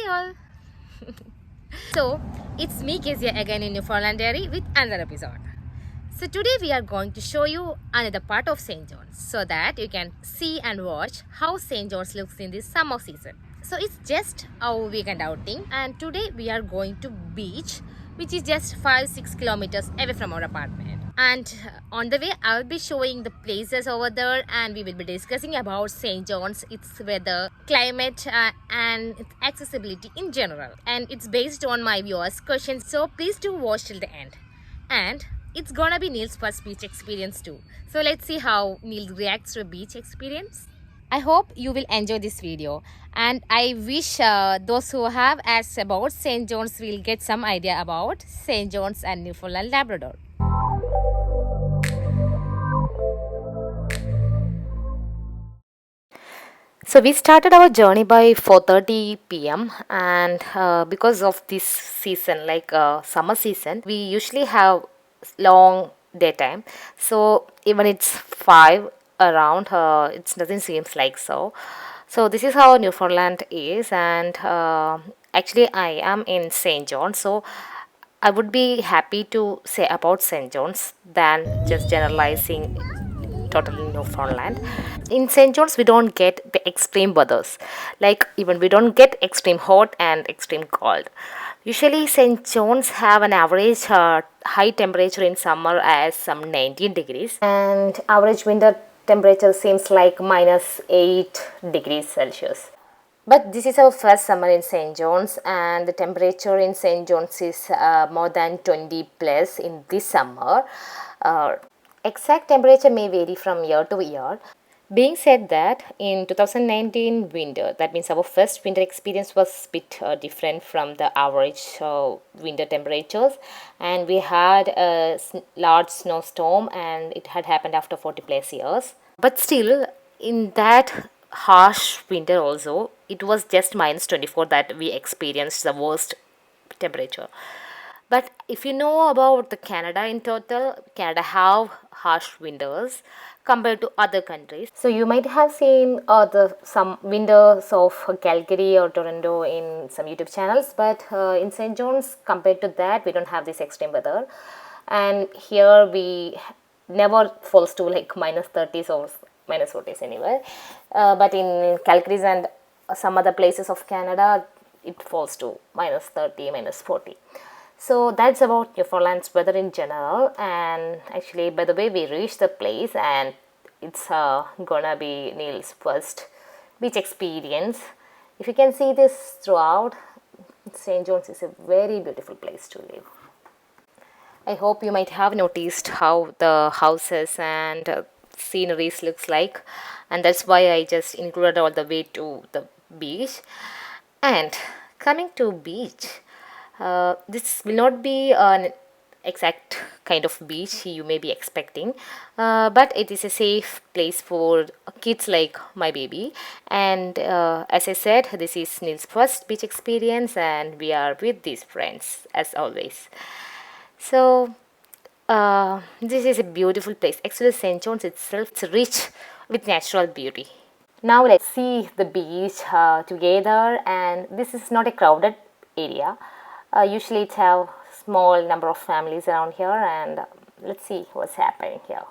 Hi all. So it's me Kezia again in Newfoundland Dairy with another episode. So today we are going to show you another part of St. John's so that you can see and watch how St. John's looks in this summer season. So it's just our weekend outing and today we are going to beach which is just 5-6 kilometers away from our apartment. And on the way I will be showing the places over there and we will be discussing about St. John's, its weather, climate and its accessibility in general. And it's based on my viewers' questions, so please do watch till the end. And it's gonna be Neil's first beach experience too. So let's see how Neil reacts to a beach experience. I hope you will enjoy this video and I wish those who have asked about St. John's will get some idea about St. John's and Newfoundland Labrador. So we started our journey by 4:30 p.m. and because of this season, like summer season, we usually have long daytime. So even it's 5 around, it doesn't seems like so. So this is how Newfoundland is, and actually I am in St. John. So I would be happy to say about St. John's than just generalizing totally Newfoundland. In St. John's, we don't get the extreme weathers. Like even we don't get extreme hot and extreme cold. Usually, St. John's have an average high temperature in summer as some 19 degrees, and average winter temperature seems like -8 degrees Celsius. But this is our first summer in St. John's, and the temperature in St. John's is more than 20 plus in this summer. Exact temperature may vary from year to year. Being said that, in 2019 winter, that means our first winter experience was a bit different from the average winter temperatures, and we had a large snowstorm, and it had happened after 40 plus years. But still, in that harsh winter also, it was just -24 that we experienced the worst temperature. But if you know about the Canada in total, Canada have harsh winters compared to other countries. So you might have seen some winters of Calgary or Toronto in some YouTube channels, but in St. John's compared to that, we don't have this extreme weather. And here we never falls to like -30s or -40s anywhere. But in Calgary and some other places of Canada, it falls to -30, -40. So that's about Newfoundland's weather in general. And actually, by the way, we reached the place and it's gonna be Neil's first beach experience. If you can see this throughout, St. John's is a very beautiful place to live. I hope you might have noticed how the houses and sceneries looks like, and that's why I just included all the way to the beach. And coming to beach, this will not be an exact kind of beach you may be expecting, but it is a safe place for kids like my baby. And as I said, this is Neil's first beach experience, and we are with these friends as always. So this is a beautiful place. Actually, St. John's itself is rich with natural beauty. Now let's see the beach together, and this is not a crowded area. Usually it have small number of families around here, and let's see what's happening here.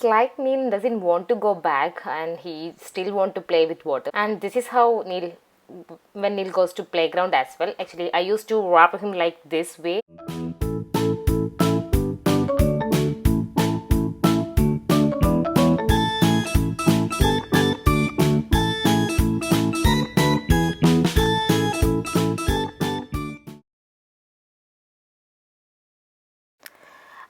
like Neil doesn't want to go back and he still want to play with water. And this is how Neil, when Neil goes to playground as well. Actually, I used to wrap him like this way.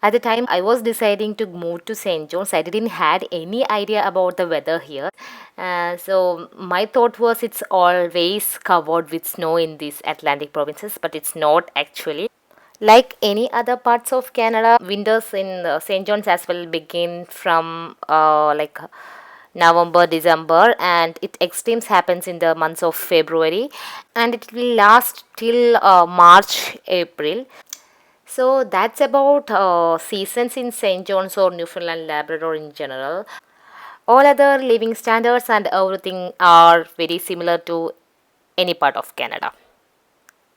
At the time I was deciding to move to St. John's, I didn't had any idea about the weather here. So my thought was it's always covered with snow in these Atlantic provinces, but it's not actually. Like any other parts of Canada, winters in St. John's as well begin from like November, December, and it extremes happens in the months of February, and it will last till March, April. So that's about seasons in St. John's or Newfoundland Labrador in general. All other living standards and everything are very similar to any part of Canada.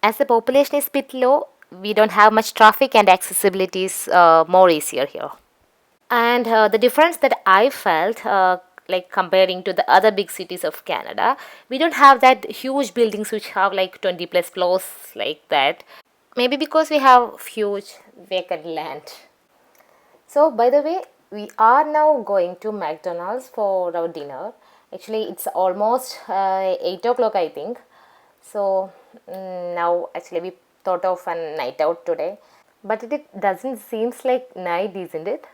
As the population is bit low, we don't have much traffic and accessibility is more easier here. And the difference that I felt, like comparing to the other big cities of Canada, we don't have that huge buildings which have like 20 plus floors like that. Maybe because we have huge vacant land. So by the way, we are now going to McDonald's for our dinner. Actually, it's almost 8 o'clock, I think. So now actually we thought of a night out today. But it doesn't seems like night, isn't it?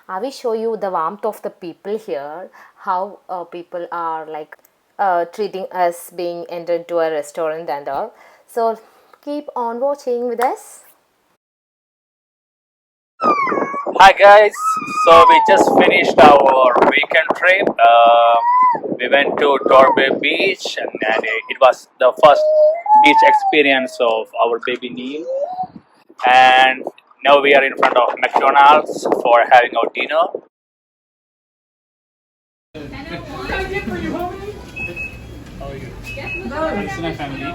I will show you the warmth of the people here, how people are like treating us being entered to a restaurant and all. So keep on watching with us. Hi guys, so we just finished our weekend trip. We went to Torbay Beach, and it was the first beach experience of our baby Neil. And now we are in front of McDonald's for having our dinner. It's my family.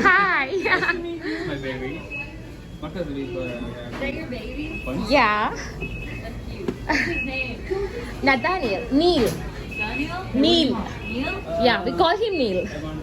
Hi. My baby. What was the Is that your baby? Yeah. That's cute. What's his name? Nathaniel. Neil. Daniel? Neil. Neil? Yeah, we call him Neil. Aww.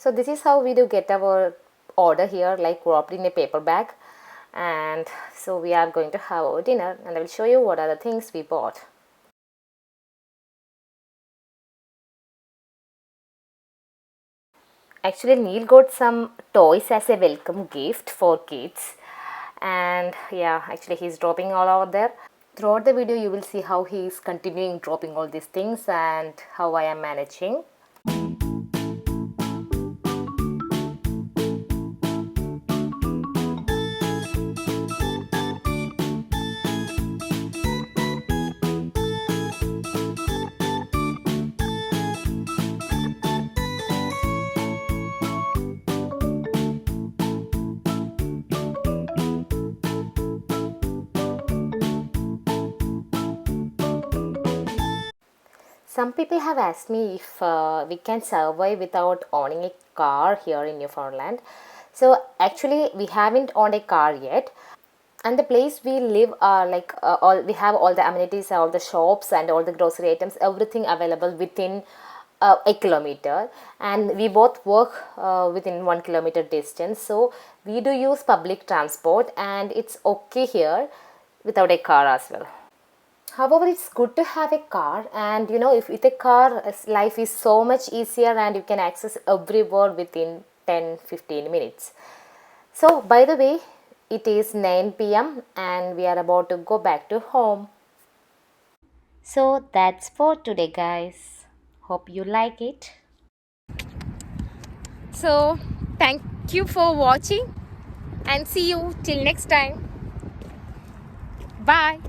So this is how we do get our order here, like wrapped in a paper bag. And so we are going to have our dinner, and I will show you what are the things we bought. Actually, Neil got some toys as a welcome gift for kids. And yeah, actually he's dropping all over there. Throughout the video you will see how he is continuing dropping all these things and how I am managing. Some people have asked me if we can survive without owning a car here in Newfoundland. So actually we haven't owned a car yet, and the place we live are like all we have all the amenities, all the shops and all the grocery items, everything available within a kilometer, and we both work within 1 kilometer distance. So we do use public transport, and it's okay here without a car as well. However, it's good to have a car, and you know, if with a car, life is so much easier and you can access everywhere within 10-15 minutes. So, by the way, it is 9 p.m. and we are about to go back to home. So, that's for today, guys. Hope you like it. So, thank you for watching and see you till next time. Bye.